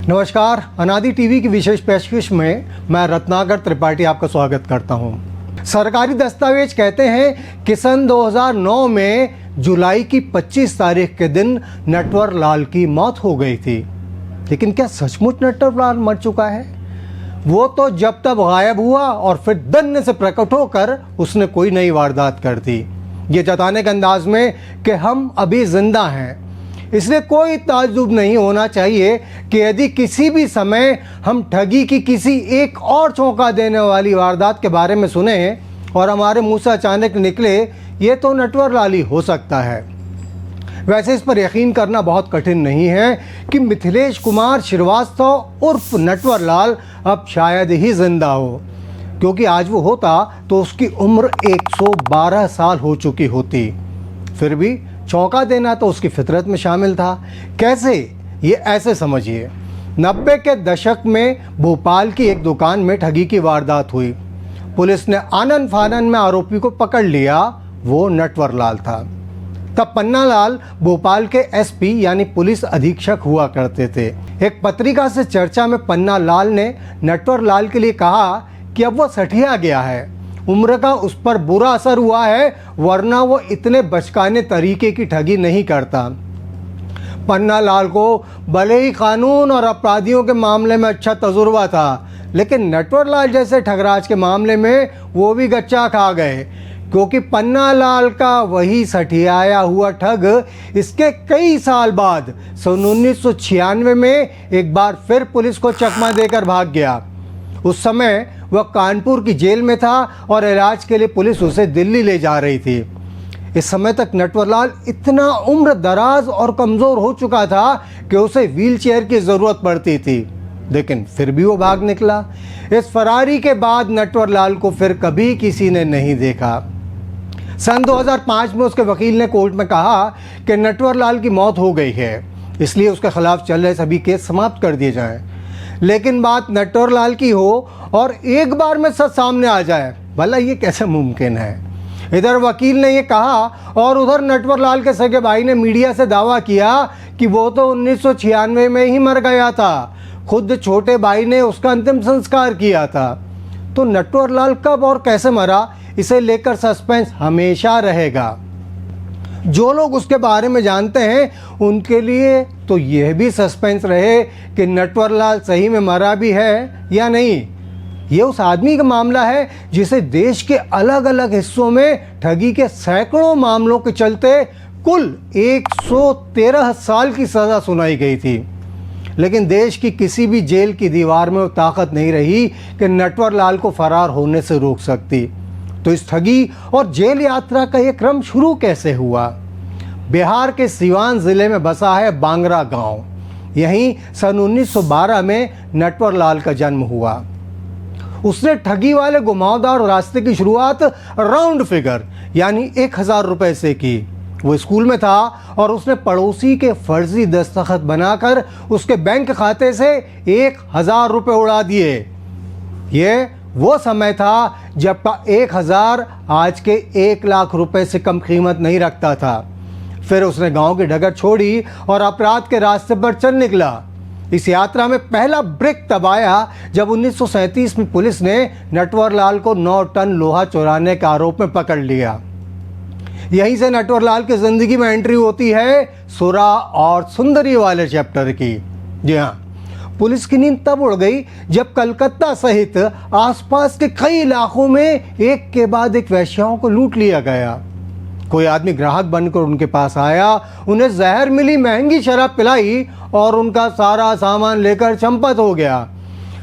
नमस्कार, अनादि टीवी की विशेष पेशकश में मैं रत्नाकर त्रिपाठी आपका स्वागत करता हूं। सरकारी दस्तावेज कहते हैं कि सन 2009 में जुलाई की 25 तारीख के दिन नटवर लाल की मौत हो गई थी। लेकिन क्या सचमुच नटवर लाल मर चुका है? वो तो जब तब गायब हुआ और फिर दन्ने से प्रकट होकर उसने कोई नई वारदात कर दी, ये जताने के अंदाज में कि हम अभी जिंदा हैं। इसलिए कोई ताज्जुब नहीं होना चाहिए कि यदि किसी भी समय हम ठगी की किसी एक और चौंका देने वाली वारदात के बारे में सुने और हमारे मुंह से अचानक निकले ये तो नटवर लाल ही हो सकता है। वैसे इस पर यकीन करना बहुत कठिन नहीं है कि मिथिलेश कुमार श्रीवास्तव उर्फ नटवर लाल अब शायद ही जिंदा हो, क्योंकि आज वो होता तो उसकी उम्र 112 साल हो चुकी होती। फिर भी चौंका देना तो उसकी फितरत में शामिल था। कैसे? ये ऐसे समझिए, 90 के दशक में भोपाल की एक दुकान में ठगी की वारदात हुई। पुलिस ने आनन फानन में आरोपी को पकड़ लिया। वो नटवर लाल था। तब पन्ना लाल भोपाल के एसपी यानी पुलिस अधीक्षक हुआ करते थे। एक पत्रिका से चर्चा में पन्ना लाल ने नटवर लाल के लिए कहा कि अब वो सठिया गया है, उम्र का उस पर बुरा असर हुआ है, वरना वो इतने बचकाने तरीके की ठगी नहीं करता। पन्ना लाल को भले ही कानून और अपराधियों के मामले में अच्छा तजुर्बा था, लेकिन नटवर लाल जैसे ठगराज के मामले में वो भी गच्चा खा गए, क्योंकि पन्ना लाल का वही सठियाया हुआ ठग इसके कई साल बाद सन 1996 में एक बार फिर पुलिस को चकमा देकर भाग गया। उस समय वह कानपुर की जेल में था और इलाज के लिए पुलिस उसे दिल्ली ले जा रही थी। इस समय तक नटवर लाल इतना उम्र दराज और कमज़ोर हो चुका था कि उसे व्हीलचेयर की ज़रूरत पड़ती थी, लेकिन फिर भी वो भाग निकला। इस फरारी के बाद नटवर लाल को फिर कभी किसी ने नहीं देखा। सन 2005 में उसके वकील ने कोर्ट में कहा कि नटवर लाल की मौत हो गई है, इसलिए उसके खिलाफ चल रहे सभी केस समाप्त कर दिए जाएं। लेकिन बात नटवर लाल की हो और एक बार में सच सामने आ जाए, भला ये कैसे मुमकिन है? इधर वकील ने ये कहा और उधर नटवर लाल के सगे भाई ने मीडिया से दावा किया कि वो तो 1996 में ही मर गया था। खुद छोटे भाई ने उसका अंतिम संस्कार किया था। तो नटवर लाल कब और कैसे मरा, इसे लेकर सस्पेंस हमेशा रहेगा। जो लोग उसके बारे में जानते हैं उनके लिए तो यह भी सस्पेंस रहे कि नटवर लाल सही में मरा भी है या नहीं। ये उस आदमी का मामला है जिसे देश के अलग अलग हिस्सों में ठगी के सैकड़ों मामलों के चलते कुल 113 साल की सज़ा सुनाई गई थी। लेकिन देश की किसी भी जेल की दीवार में वो ताकत नहीं रही कि नटवर लाल को फरार होने से रोक सकती। तो इस ठगी और जेल यात्रा का ये क्रम शुरू कैसे हुआ? बिहार के सिवान ज़िले में बसा है बांगरा गांव। यहीं सन 1912 में नटवर लाल का जन्म हुआ। उसने ठगी वाले घुमावदार रास्ते की शुरुआत राउंड फिगर यानी 1000 रुपए से की। वो स्कूल में था और उसने पड़ोसी के फर्जी दस्तखत बनाकर उसके बैंक खाते से 1000 रुपए उड़ा दिए। ये वो समय था जब का 1000 आज के 1 लाख रुपए से कम कीमत नहीं रखता था। फिर उसने गांव की डगर छोड़ी और अपराध के रास्ते पर चल निकला। इस यात्रा में पहला ब्रेक तब आया जब 1937 में पुलिस ने नटवर लाल को 9 टन लोहा चुराने के आरोप में पकड़ लिया। यहीं से नटवर लाल की जिंदगी में एंट्री होती है सुरा और सुंदरी वाले चैप्टर की। जी हाँ, पुलिस की नींद तब उड़ गई जब कलकत्ता सहित आसपास के कई इलाकों में एक के बाद एक वेश्याओं को लूट लिया गया। कोई आदमी ग्राहक बनकर उनके पास आया, उन्हें जहर मिली महंगी शराब पिलाई और उनका सारा सामान लेकर चंपत हो गया।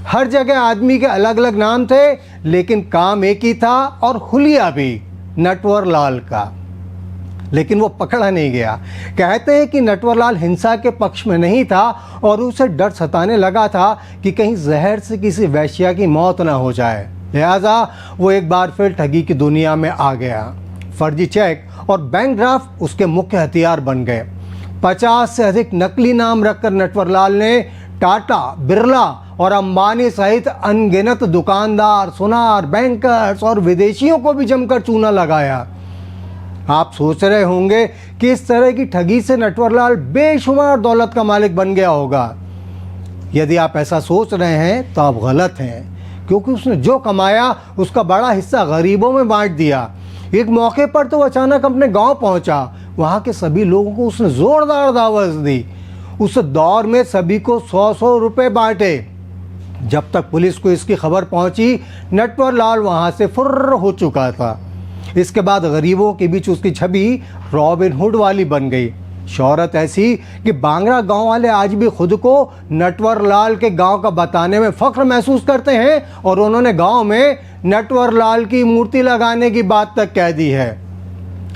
हर जगह आदमी के अलग अलग नाम थे, लेकिन काम एक ही था और हुलिया भी नटवर लाल का। लेकिन वो पकड़ा नहीं गया। कहते हैं कि नटवर लाल हिंसा के पक्ष में नहीं था और उसे डर सताने लगा था कि कहीं जहर से किसी वेश्या की मौत ना हो जाए। लिहाजा वो एक बार फिर ठगी की दुनिया में आ गया। फर्जी चेक और बैंक ड्राफ्ट उसके मुख्य हथियार बन गए। 50 से अधिक नकली नाम रखकर नटवर लाल ने टाटा, बिरला और अंबानी सहित अनगिनत दुकानदार, सुनार, बैंकर्स और विदेशियों को भी जमकर चूना लगाया। आप सोच रहे होंगे कि इस तरह की ठगी से नटवर लाल बेशुमार दौलत का मालिक बन गया होगा। यदि आप ऐसा सोच रहे हैं तो आप गलत हैं, क्योंकि उसने जो कमाया उसका बड़ा हिस्सा गरीबों में बांट दिया। एक मौके पर तो अचानक अपने गांव पहुंचा, वहां के सभी लोगों को उसने जोरदार दावत दी। उस दौर में सभी को 100-100 रुपए बांटे। जब तक पुलिस को इसकी खबर पहुंची, नटवर लाल वहां से फुर्र हो चुका था। इसके बाद गरीबों के बीच उसकी छवि रॉबिन हुड वाली बन गई। शोहरत ऐसी कि बांगरा गांव वाले आज भी खुद को नटवर लाल के गांव का बताने में फख्र महसूस करते हैं और उन्होंने गांव में नटवर लाल की मूर्ति लगाने की बात तक कह दी है।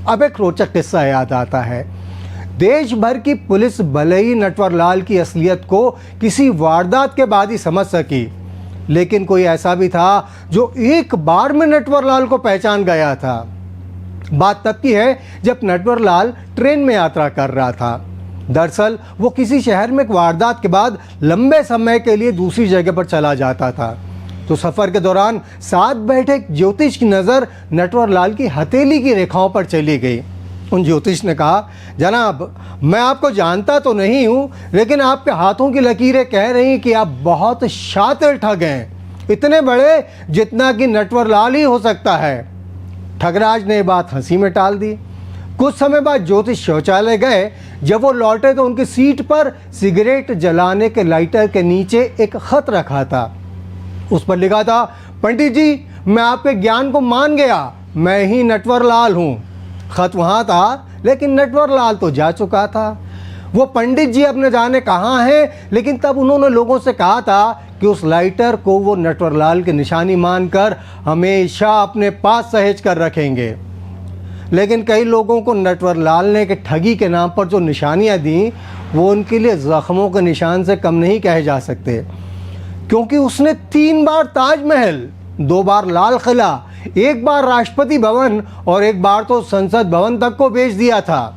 अब एक रोचक किस्सा याद आता है। देश भर की पुलिस भले ही नटवर लाल की असलियत को किसी वारदात के बाद ही समझ सकी, लेकिन कोई ऐसा भी था जो एक बार में नटवर लाल को पहचान गया था। बात तब की है जब नटवर लाल ट्रेन में यात्रा कर रहा था। दरअसल वो किसी शहर में एक वारदात के बाद लंबे समय के लिए दूसरी जगह पर चला जाता था। तो सफर के दौरान साथ बैठे एक ज्योतिष की नज़र नटवर लाल की हथेली की रेखाओं पर चली गई। उन ज्योतिष ने कहा, जनाब मैं आपको जानता तो नहीं हूँ, लेकिन आपके हाथों की लकीरें कह रही कि आप बहुत शातिर ठग हैं, इतने बड़े जितना कि नटवर लाल ही हो सकता है। ठगराज ने बात हंसी में टाल दी। कुछ समय बाद ज्योतिष शौचालय गए। जब वो लौटे तो उनकी सीट पर सिगरेट जलाने के लाइटर के नीचे एक खत रखा था। उस पर लिखा था, पंडित जी मैं आपके ज्ञान को मान गया, मैं ही नटवर लाल हूँ। खत वहाँ था, लेकिन नटवर लाल तो जा चुका था। वो पंडित जी अपने जाने कहाँ हैं, लेकिन तब उन्होंने लोगों से कहा था कि उस लाइटर को वो नटवर लाल की निशानी मानकर हमेशा अपने पास सहेज कर रखेंगे। लेकिन कई लोगों को नटवर लाल ने कि ठगी के नाम पर जो निशानियां दी, वो उनके लिए ज़ख्मों के निशान से कम नहीं कहे जा सकते, क्योंकि उसने 3 बार ताजमहल, 2 बार लाल किला, 1 बार राष्ट्रपति भवन और 1 बार तो संसद भवन तक को बेच दिया था।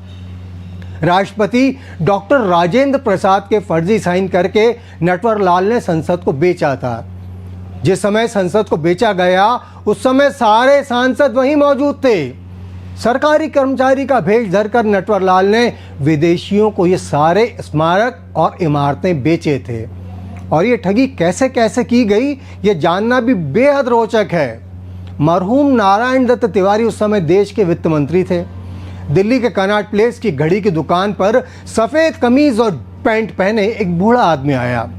राष्ट्रपति डॉक्टर राजेंद्र प्रसाद के फर्जी साइन करके नटवर लाल ने संसद को बेचा था। जिस समय संसद को बेचा गया उस समय सारे सांसद वहीं मौजूद थे। सरकारी कर्मचारी का भेष धरकर नटवर लाल ने विदेशियों को ये सारे स्मारक और इमारतें बेचे थे। और ये ठगी कैसे कैसे की गई ये जानना भी बेहद रोचक है। मरहूम नारायण दत्त तिवारी उस समय देश के वित्त मंत्री थे। दिल्ली के कनॉट प्लेस की घड़ी की दुकान पर सफ़ेद कमीज और पैंट पहने एक बूढ़ा आदमी आया।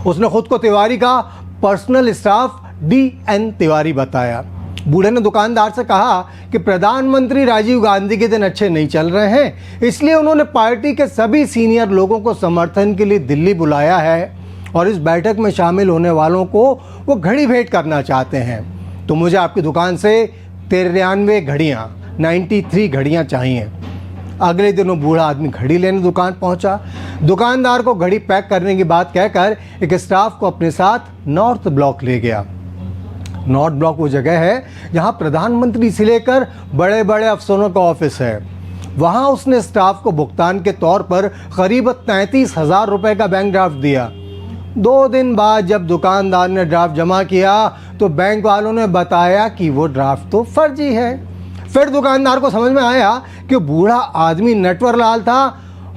उसने खुद को तिवारी का पर्सनल स्टाफ DN तिवारी बताया। बूढ़े ने दुकानदार से कहा कि प्रधानमंत्री राजीव गांधी के दिन अच्छे नहीं चल रहे हैं, इसलिए उन्होंने पार्टी के सभी सीनियर लोगों को समर्थन के लिए दिल्ली बुलाया है और इस बैठक में शामिल होने वालों को वो घड़ी भेंट करना चाहते हैं। तो मुझे आपकी दुकान से 93 घड़ियाँ 93 घड़ियाँ चाहिए। अगले दिन वो बूढ़ा आदमी घड़ी लेने दुकान पहुंचा। दुकानदार को घड़ी पैक करने की बात कहकर एक स्टाफ को अपने साथ नॉर्थ ब्लॉक ले गया। नॉर्थ ब्लॉक वो जगह है जहां प्रधानमंत्री से लेकर बड़े बड़े अफसरों का ऑफिस है। वहां उसने स्टाफ को भुगतान के तौर पर करीब 33,000 रुपये का बैंक ड्राफ्ट दिया। 2 दिन बाद जब दुकानदार ने ड्राफ्ट जमा किया तो बैंक वालों ने बताया कि वो ड्राफ्ट तो फर्जी है। फिर दुकानदार को समझ में आया कि बूढ़ा आदमी नटवर लाल था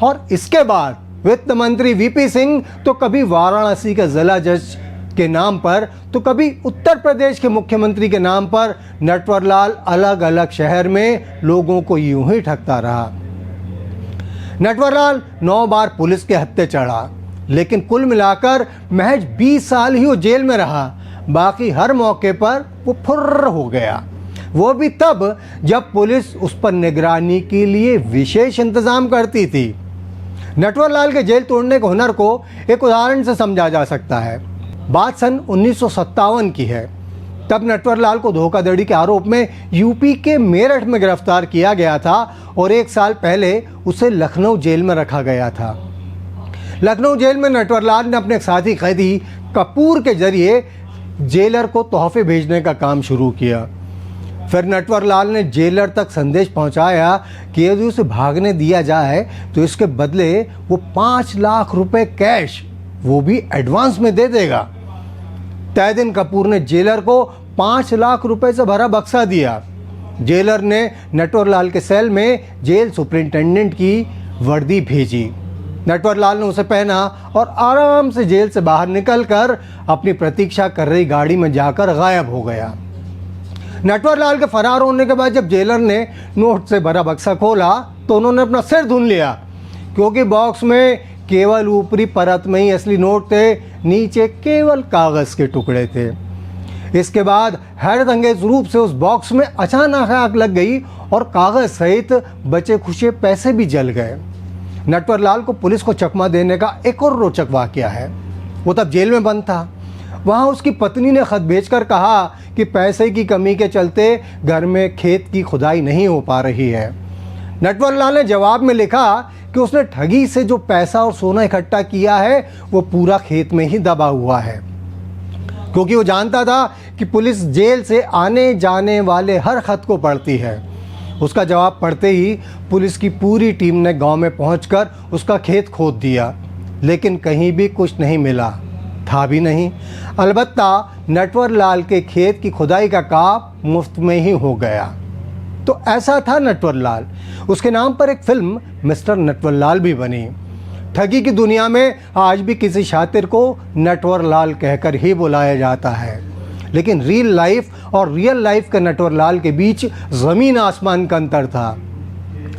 और इसके बाद वित्त मंत्री VP सिंह तो कभी वाराणसी के जिला जज के नाम पर तो कभी उत्तर प्रदेश के मुख्यमंत्री के नाम पर नटवर लाल अलग अलग शहर में लोगों को यूं ही ठगता रहा। नटवर लाल 9 बार पुलिस के हत्थे चढ़ा, लेकिन कुल मिलाकर महज 20 साल ही वो जेल में रहा। बाकी हर मौके पर वो फुर्र हो गया, वो भी तब जब पुलिस उस पर निगरानी के लिए विशेष इंतजाम करती थी। नटवर लाल के जेल तोड़ने के हुनर को एक उदाहरण से समझा जा सकता है। बात सन 1957 की है। तब नटवर लाल को धोखाधड़ी के आरोप में यूपी के मेरठ में गिरफ्तार किया गया था और 1 साल पहले उसे लखनऊ जेल में रखा गया था। लखनऊ जेल में नटवर लाल ने अपने साथी कैदी कपूर के जरिए जेलर को तोहफे भेजने का काम शुरू किया। फिर नटवर लाल ने जेलर तक संदेश पहुंचाया कि यदि उसे भागने दिया जाए तो इसके बदले वो 5 लाख रुपए कैश, वो भी एडवांस में दे देगा। तय दिन कपूर ने जेलर को 5 लाख रुपए से भरा बक्सा दिया। जेलर ने नटवर लाल के सेल में जेल सुपरिंटेंडेंट की वर्दी भेजी। नटवरलाल ने उसे पहना और आराम से जेल से बाहर निकलकर अपनी प्रतीक्षा कर रही गाड़ी में जाकर गायब हो गया। नटवरलाल के फरार होने के बाद जब जेलर ने नोट से भरा बक्सा खोला तो उन्होंने अपना सिर धुन लिया, क्योंकि बॉक्स में केवल ऊपरी परत में ही असली नोट थे, नीचे केवल कागज़ के टुकड़े थे। इसके बाद हैरतअंगेज रूप से उस बॉक्स में अचानक आग लग गई और कागज़ सहित बचे खुचे पैसे भी जल गए। नटवरलाल को पुलिस को चकमा देने का एक और रोचक वाकया है। वो तब जेल में बंद था। वहाँ उसकी पत्नी ने खत भेजकर कहा कि पैसे की कमी के चलते घर में खेत की खुदाई नहीं हो पा रही है। नटवरलाल ने जवाब में लिखा कि उसने ठगी से जो पैसा और सोना इकट्ठा किया है वो पूरा खेत में ही दबा हुआ है, क्योंकि वो जानता था कि पुलिस जेल से आने जाने वाले हर खत को पढ़ती है। उसका जवाब पढ़ते ही पुलिस की पूरी टीम ने गांव में पहुंचकर उसका खेत खोद दिया, लेकिन कहीं भी कुछ नहीं मिला, था भी नहीं। अलबत्ता नटवरलाल के खेत की खुदाई का काम मुफ्त में ही हो गया। तो ऐसा था नटवरलाल। उसके नाम पर एक फिल्म मिस्टर नटवरलाल भी बनी। ठगी की दुनिया में आज भी किसी शातिर को नटवरलाल कहकर ही बुलाया जाता है, लेकिन रियल लाइफ और रियल लाइफ के नटवरलाल के बीच ज़मीन आसमान का अंतर था।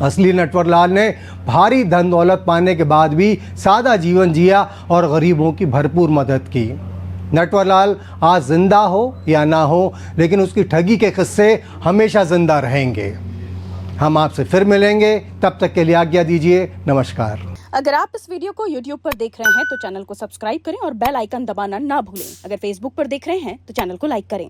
असली नटवरलाल ने भारी धन दौलत पाने के बाद भी सादा जीवन जिया और गरीबों की भरपूर मदद की। नटवरलाल आज जिंदा हो या ना हो, लेकिन उसकी ठगी के किस्से हमेशा जिंदा रहेंगे। हम आपसे फिर मिलेंगे, तब तक के लिए आज्ञा दीजिए। नमस्कार। अगर आप इस वीडियो को YouTube पर देख रहे हैं तो चैनल को सब्सक्राइब करें और बेल आइकन दबाना ना भूलें। अगर Facebook पर देख रहे हैं तो चैनल को लाइक करें।